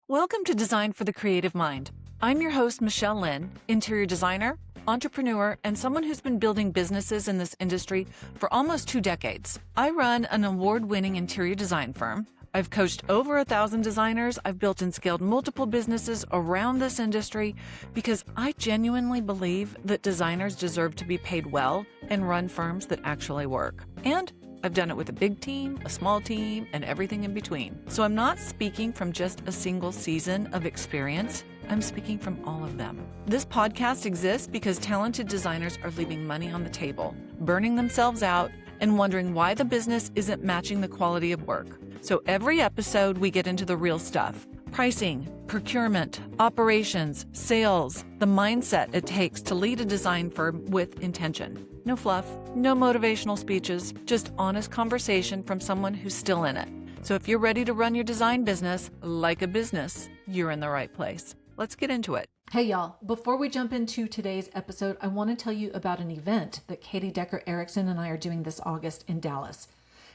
Welcome to Design for the Creative Mind. I'm your host, Lynne, interior designer, entrepreneur, and someone who's been building businesses in this industry for almost 2 decades. I run an award-winning interior design firm. I've coached over 1,000 designers. I've built and scaled multiple businesses around this industry because I genuinely believe that designers deserve to be paid well and run firms that actually work. And I've done it with a big team, a small team, and everything in between. So I'm not speaking from just a single season of experience. I'm speaking from all of them. This podcast exists because talented designers are leaving money on the table, burning themselves out, and wondering why the business isn't matching the quality of work. So every episode, we get into the real stuff. Pricing, procurement, operations, sales, the mindset it takes to lead a design firm with intention. No fluff, no motivational speeches, just honest conversation from someone who's still in it. So if you're ready to run your design business like a business, you're in the right place. Let's get into it. Hey y'all, before we jump into today's episode, I want to tell you about an event that Katie Decker Erickson and I are doing this August in Dallas.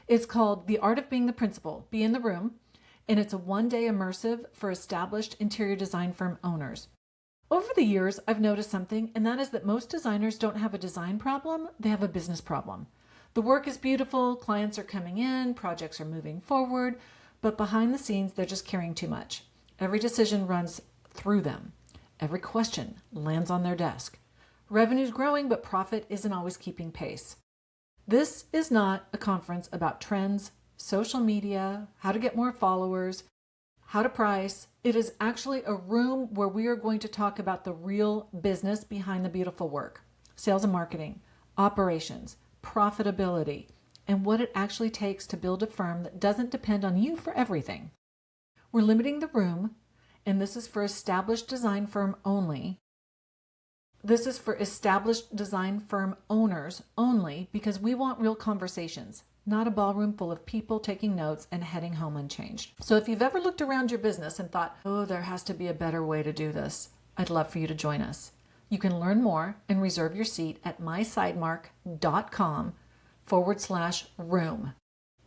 It's called The Art of Being the Principal, Be in the Room, and it's a one-day immersive for established interior design firm owners. Over the years, I've noticed something, and that is that most designers don't have a design problem, they have a business problem. The work is beautiful, clients are coming in, projects are moving forward, but behind the scenes, they're just carrying too much. Every decision runs through them. Every question lands on their desk. Revenue's growing, but profit isn't always keeping pace. This is not a conference about trends, social media, how to get more followers, how to price. It is actually a room where we are going to talk about the real business behind the beautiful work, sales and marketing, operations, profitability, and what it actually takes to build a firm that doesn't depend on you for everything. We're limiting the room, and this is for established design firm only. This is for established design firm owners only because we want real conversations, not a ballroom full of people taking notes and heading home unchanged. So if you've ever looked around your business and thought, oh, there has to be a better way to do this, I'd love for you to join us. You can learn more and reserve your seat at mysidemark.com/room.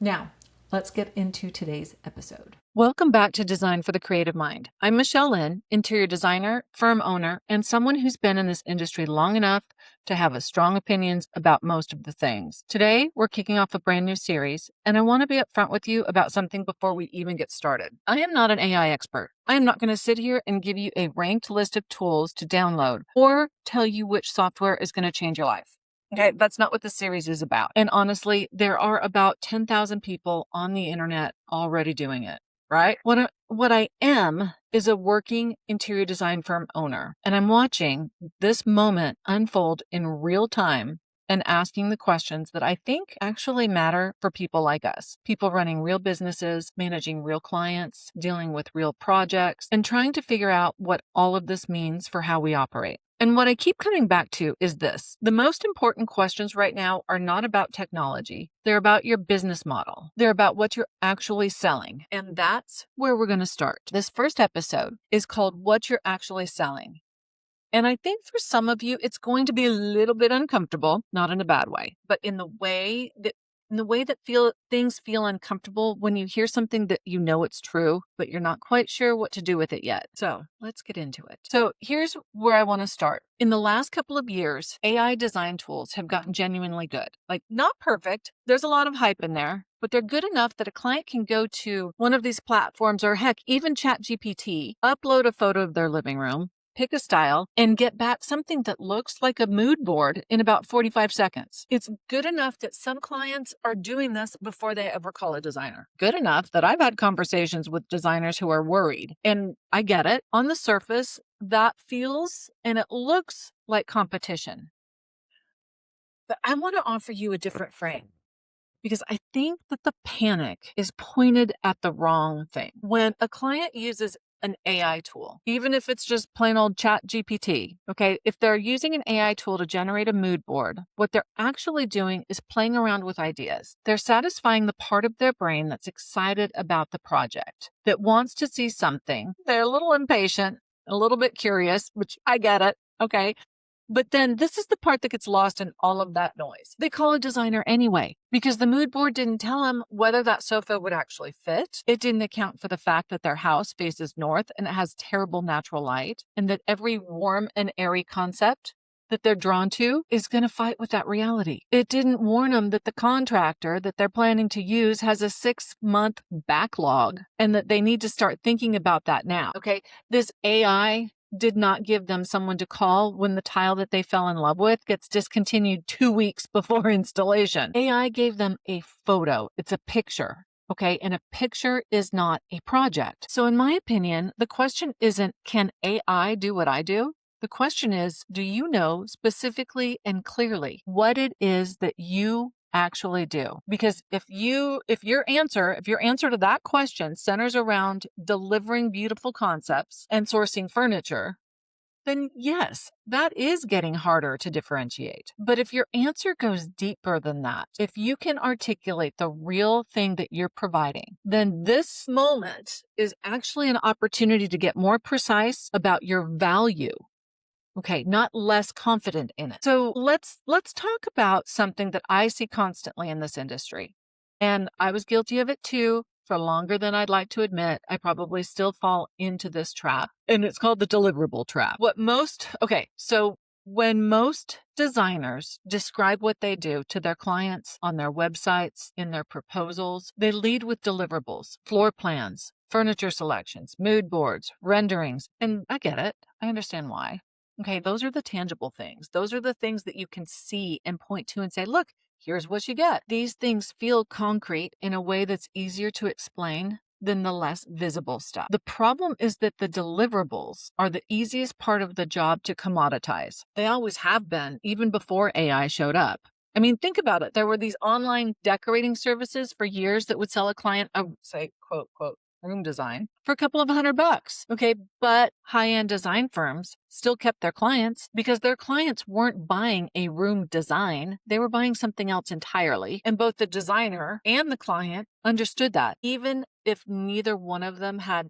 Now, let's get into today's episode. Welcome back to Design for the Creative Mind. I'm Lynne, interior designer, firm owner, and someone who's been in this industry long enough to have strong opinions about most of the things. Today, we're kicking off a brand new series, and I want to be upfront with you about something before we even get started. I am not an AI expert. I am not going to sit here and give you a ranked list of tools to download or tell you which software is going to change your life. Okay, that's not what this series is about. And honestly, there are about 10,000 people on the internet already doing it. Right? What I am is a working interior design firm owner, and I'm watching this moment unfold in real time and asking the questions that I think actually matter for people like us. People running real businesses, managing real clients, dealing with real projects, and trying to figure out what all of this means for how we operate. And what I keep coming back to is this. The most important questions right now are not about technology. They're about your business model. They're about what you're actually selling. And that's where we're going to start. This first episode is called What You're Actually Selling. And I think for some of you, it's going to be a little bit uncomfortable, not in a bad way, but in the way that things feel uncomfortable when you hear something that you know it's true, but you're not quite sure what to do with it yet. So let's get into it. So here's where I want to start. In the last couple of years, AI design tools have gotten genuinely good. Like, not perfect. There's a lot of hype in there, but they're good enough that a client can go to one of these platforms, or heck, even ChatGPT, upload a photo of their living room, pick a style, and get back something that looks like a mood board in about 45 seconds. It's good enough that some clients are doing this before they ever call a designer. Good enough that I've had conversations with designers who are worried. And I get it. On the surface, that feels and it looks like competition. But I want to offer you a different frame, because I think that the panic is pointed at the wrong thing. When a client uses an AI tool, even if it's just plain old Chat GPT, okay, if they're using an AI tool to generate a mood board, what they're actually doing is playing around with ideas. They're satisfying the part of their brain that's excited about the project, that wants to see something. They're a little impatient, a little bit curious, which I get it, okay, But then this is the part that gets lost in all of that noise. They call a designer anyway, because the mood board didn't tell them whether that sofa would actually fit. It didn't account for the fact that their house faces north and it has terrible natural light, and that every warm and airy concept that they're drawn to is going to fight with that reality. It didn't warn them that the contractor that they're planning to use has a 6-month backlog and that they need to start thinking about that now. Okay. This AI did not give them someone to call when the tile that they fell in love with gets discontinued 2 weeks before installation. AI gave them a photo. It's a picture. Okay. And a picture is not a project. So in my opinion, the question isn't, can AI do what I do? The question is, do you know specifically and clearly what it is that you actually do? Because if your answer to that question centers around delivering beautiful concepts and sourcing furniture, then yes, that is getting harder to differentiate. But if your answer goes deeper than that, if you can articulate the real thing that you're providing, then this moment is actually an opportunity to get more precise about your value. Okay, not less confident in it. So let's talk about something that I see constantly in this industry. And I was guilty of it too for longer than I'd like to admit. I probably still fall into this trap. And it's called the deliverable trap. So when most designers describe what they do to their clients on their websites, in their proposals, they lead with deliverables, floor plans, furniture selections, mood boards, renderings. And I get it. I understand why. Okay, those are the tangible things. Those are the things that you can see and point to and say, look, here's what you get. These things feel concrete in a way that's easier to explain than the less visible stuff. The problem is that the deliverables are the easiest part of the job to commoditize. They always have been, even before AI showed up. I mean, think about it. There were these online decorating services for years that would sell a client a, say, quote, quote, room design for a couple of $100. Okay. But high-end design firms still kept their clients because their clients weren't buying a room design. They were buying something else entirely. And both the designer and the client understood that, even if neither one of them had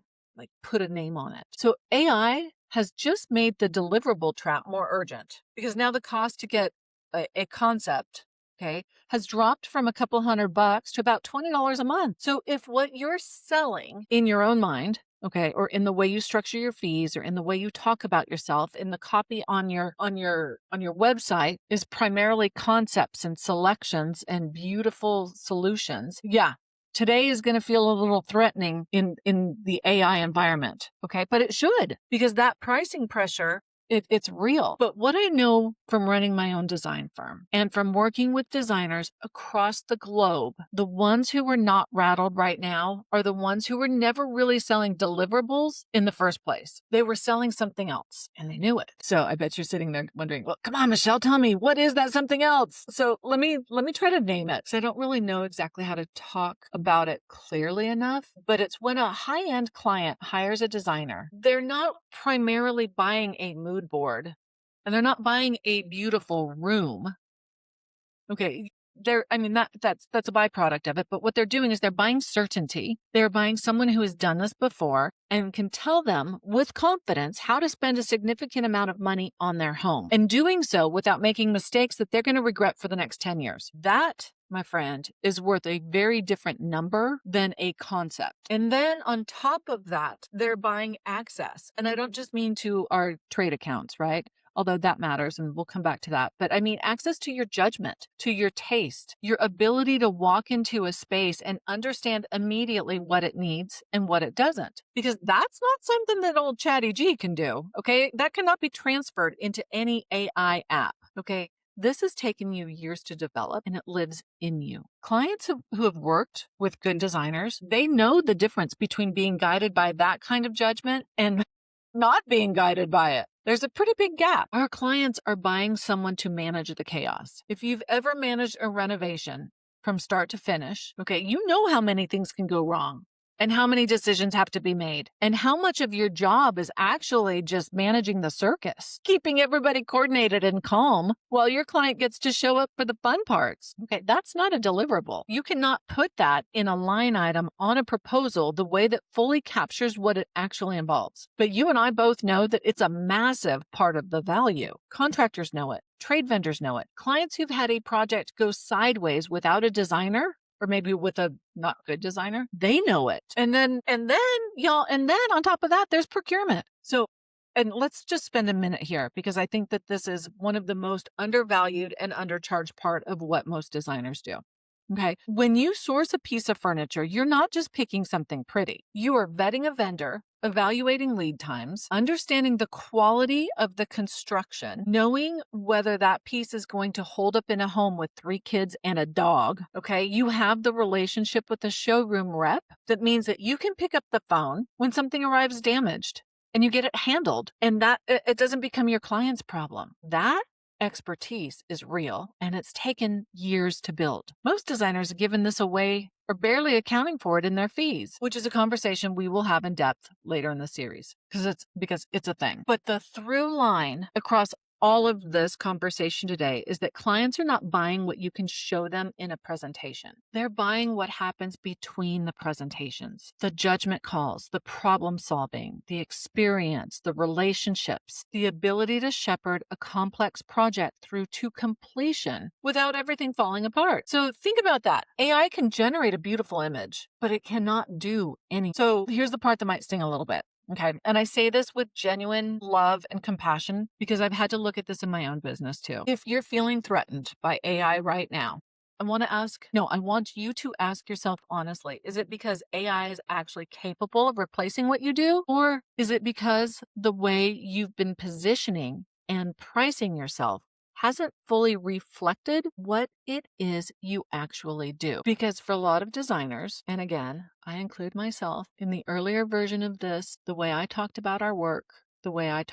put a name on it. So AI has just made the deliverable trap more urgent because now the cost to get a concept, okay, has dropped from a couple $100 to about $20 a month. So if what you're selling in your own mind, okay, or in the way you structure your fees or in the way you talk about yourself, in the copy on your website is primarily concepts and selections and beautiful solutions, yeah, today is going to feel a little threatening in the AI environment, okay? But it should, because that pricing pressure, it's real. But what I know from running my own design firm and from working with designers across the globe, the ones who are not rattled right now are the ones who were never really selling deliverables in the first place. They were selling something else and they knew it. So I bet you're sitting there wondering, well, come on, Michelle, tell me, what is that something else? So let me try to name it. So I don't really know exactly how to talk about it clearly enough, but it's when a high-end client hires a designer, they're not primarily buying a mood board and they're not buying a beautiful room. Okay. That's a byproduct of it. But what they're doing is they're buying certainty. They're buying someone who has done this before and can tell them with confidence how to spend a significant amount of money on their home and doing so without making mistakes that they're going to regret for the next 10 years. That, my friend, is worth a very different number than a concept. And then on top of that, they're buying access. And I don't just mean to our trade accounts, right? Although that matters, and we'll come back to that. But I mean access to your judgment, to your taste, your ability to walk into a space and understand immediately what it needs and what it doesn't. Because that's not something that old Chatty G can do, okay? That cannot be transferred into any AI app, okay? This has taken you years to develop and it lives in you. Clients who have worked with good designers, they know the difference between being guided by that kind of judgment and not being guided by it. There's a pretty big gap. Our clients are buying someone to manage the chaos. If you've ever managed a renovation from start to finish, okay, you know how many things can go wrong. and how many decisions have to be made, and how much of your job is actually just managing the circus, keeping everybody coordinated and calm while your client gets to show up for the fun parts. Okay, that's not a deliverable. You cannot put that in a line item on a proposal the way that fully captures what it actually involves. But you and I both know that it's a massive part of the value. Contractors know it. Trade vendors know it. Clients who've had a project go sideways without a designer, or maybe with a not good designer, they know it. And then on top of that, there's procurement. So, and let's just spend a minute here, because I think that this is one of the most undervalued and undercharged part of what most designers do. Okay. When you source a piece of furniture, you're not just picking something pretty. You are vetting a vendor, evaluating lead times, understanding the quality of the construction, knowing whether that piece is going to hold up in a home with 3 kids and a dog. Okay. You have the relationship with the showroom rep. That means that you can pick up the phone when something arrives damaged and you get it handled, and that it doesn't become your client's problem. That expertise is real, and it's taken years to build. Most designers have given this away or barely accounting for it in their fees, which is a conversation we will have in depth later in the series because it's a thing. But the through line across all of this conversation today is that clients are not buying what you can show them in a presentation. They're buying what happens between the presentations, the judgment calls, the problem solving, the experience, the relationships, the ability to shepherd a complex project through to completion without everything falling apart. So think about that. AI can generate a beautiful image, but it cannot do anything. So here's the part that might sting a little bit. Okay. And I say this with genuine love and compassion because I've had to look at this in my own business too. If you're feeling threatened by AI right now, I want you to ask yourself honestly, is it because AI is actually capable of replacing what you do? Or is it because the way you've been positioning and pricing yourself hasn't fully reflected what it is you actually do? Because for a lot of designers, and again, I include myself in the earlier version of this, the way I talked about our work, the way I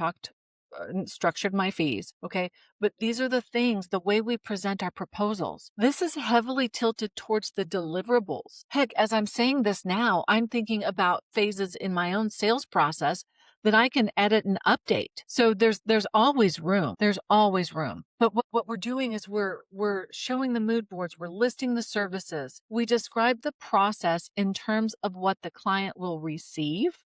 structured my fees. Okay. But these are the things, the way we present our proposals. This is heavily tilted towards the deliverables. Heck, as I'm saying this now, I'm thinking about phases in my own sales process that I can edit and update. So there's always room. There's always room. But what we're doing is we're showing the mood boards, we're listing the services. We describe the process in terms of what the client will receive,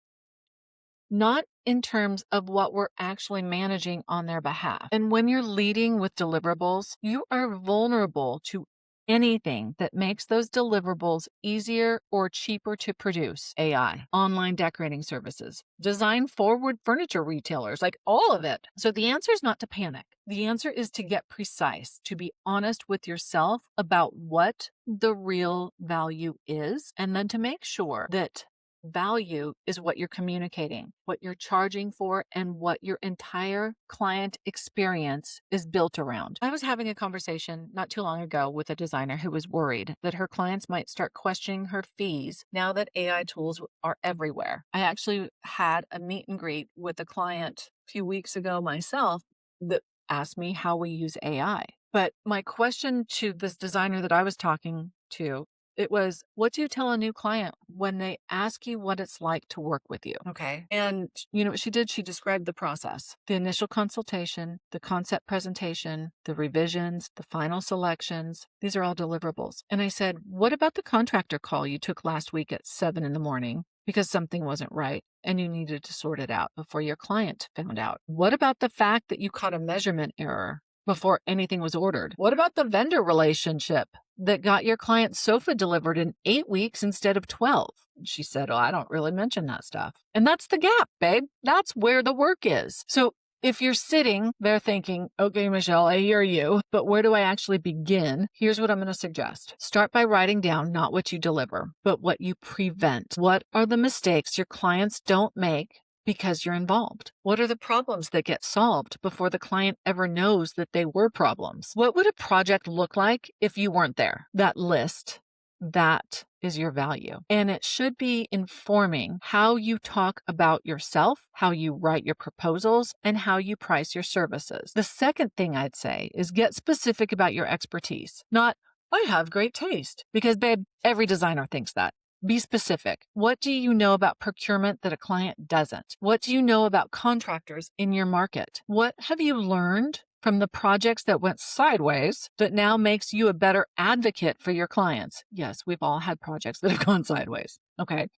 not in terms of what we're actually managing on their behalf. And when you're leading with deliverables, you are vulnerable to anything that makes those deliverables easier or cheaper to produce. AI, online decorating services, design forward furniture retailers, like all of it. So the answer is not to panic. The answer is to get precise, to be honest with yourself about what the real value is, and then to make sure that value is what you're communicating, what you're charging for, and what your entire client experience is built around. I was having a conversation not too long ago with a designer who was worried that her clients might start questioning her fees now that AI tools are everywhere. I actually had a meet and greet with a client a few weeks ago myself that asked me how we use AI. But my question to this designer that I was talking to, it was, what do you tell a new client when they ask you what it's like to work with you? Okay. And you know what she did? She described the process, the initial consultation, the concept presentation, the revisions, the final selections. These are all deliverables. And I said, what about the contractor call you took last week at 7 a.m? Because something wasn't right and you needed to sort it out before your client found out? What about the fact that you caught a measurement error before anything was ordered? What about the vendor relationship that got your client's sofa delivered in 8 weeks instead of 12? She said, oh, I don't really mention that stuff. And that's the gap, babe. That's where the work is. So if you're sitting there thinking, okay, Michelle, I hear you, but where do I actually begin? Here's what I'm going to suggest. Start by writing down not what you deliver, but what you prevent. What are the mistakes your clients don't make because you're involved? What are the problems that get solved before the client ever knows that they were problems? What would a project look like if you weren't there? That list, that is your value. And it should be informing how you talk about yourself, how you write your proposals, and how you price your services. The second thing I'd say is get specific about your expertise, not, I have great taste. Because, babe, every designer thinks that. Be specific. What do you know about procurement that a client doesn't? What do you know about contractors in your market? What have you learned from the projects that went sideways that now makes you a better advocate for your clients? Yes, we've all had projects that have gone sideways. Okay.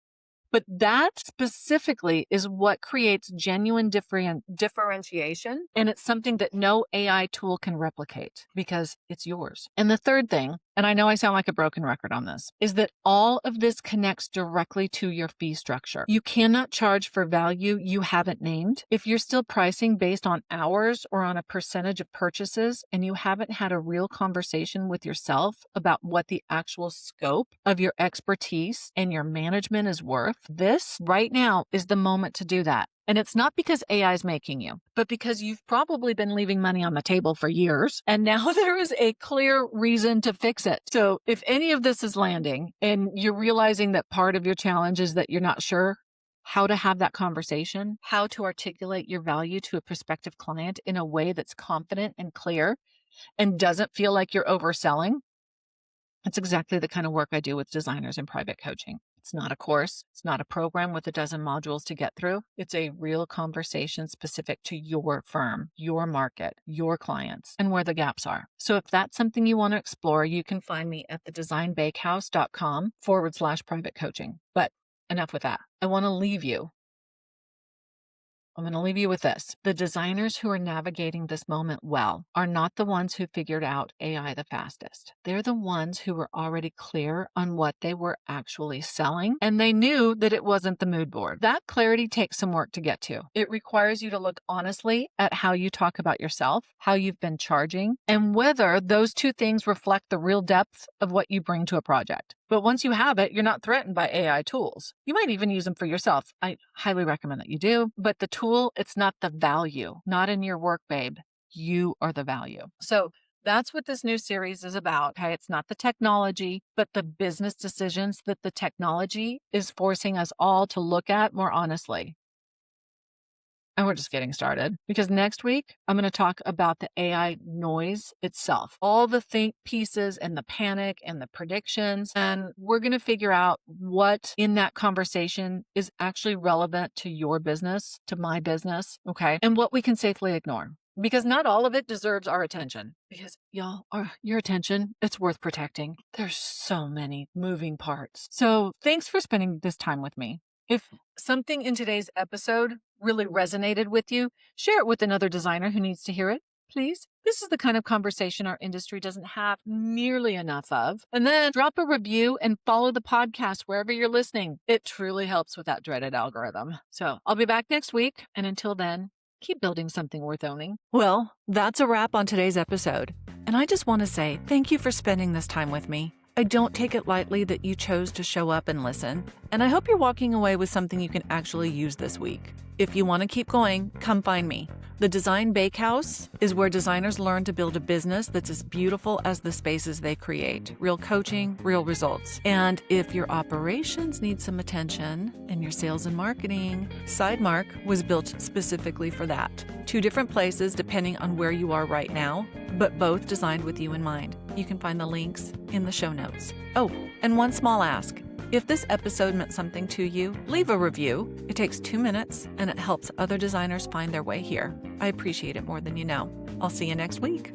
But that specifically is what creates genuine differentiation. And it's something that no AI tool can replicate because it's yours. And the third thing, and I know I sound like a broken record on this, is that all of this connects directly to your fee structure. You cannot charge for value you haven't named. If you're still pricing based on hours or on a percentage of purchases and you haven't had a real conversation with yourself about what the actual scope of your expertise and your management is worth, this right now is the moment to do that. And it's not because AI is making you, but because you've probably been leaving money on the table for years. And now there is a clear reason to fix it. So if any of this is landing and you're realizing that part of your challenge is that you're not sure how to have that conversation, how to articulate your value to a prospective client in a way that's confident and clear and doesn't feel like you're overselling, that's exactly the kind of work I do with designers in private coaching. It's not a course. It's not a program with a dozen modules to get through. It's a real conversation specific to your firm, your market, your clients, and where the gaps are. So if that's something you want to explore, you can find me at thedesignbakehouse.com/private coaching. But enough with that. I'm going to leave you with this. The designers who are navigating this moment well are not the ones who figured out AI the fastest. They're the ones who were already clear on what they were actually selling, and they knew that it wasn't the mood board. That clarity takes some work to get to. It requires you to look honestly at how you talk about yourself, how you've been charging, and whether those two things reflect the real depth of what you bring to a project. But once you have it, you're not threatened by AI tools. You might even use them for yourself. I highly recommend that you do. But the tool, it's not the value. Not in your work, babe. You are the value. So that's what this new series is about. Okay, it's not the technology, but the business decisions that the technology is forcing us all to look at more honestly. And we're just getting started because next week, I'm going to talk about the AI noise itself, all the think pieces and the panic and the predictions. And we're going to figure out what in that conversation is actually relevant to your business, to my business. Okay. And what we can safely ignore. Because not all of it deserves our attention. Because y'all, your attention, it's worth protecting. There's so many moving parts. So thanks for spending this time with me. If something in today's episode really resonated with you, share it with another designer who needs to hear it, please. This is the kind of conversation our industry doesn't have nearly enough of. And then drop a review and follow the podcast wherever you're listening. It truly helps with that dreaded algorithm. So I'll be back next week. And until then, keep building something worth owning. Well, that's a wrap on today's episode. And I just want to say thank you for spending this time with me. I don't take it lightly that you chose to show up and listen, and I hope you're walking away with something you can actually use this week. If you want to keep going, come find me. The Design Bakehouse is where designers learn to build a business that's as beautiful as the spaces they create. Real coaching, real results. And if your operations need some attention and your sales and marketing, Sidemark was built specifically for that. 2 different places depending on where you are right now, but both designed with you in mind. You can find the links in the show notes. Oh, and one small ask. If this episode meant something to you, leave a review. It takes 2 minutes and it helps other designers find their way here. I appreciate it more than you know. I'll see you next week.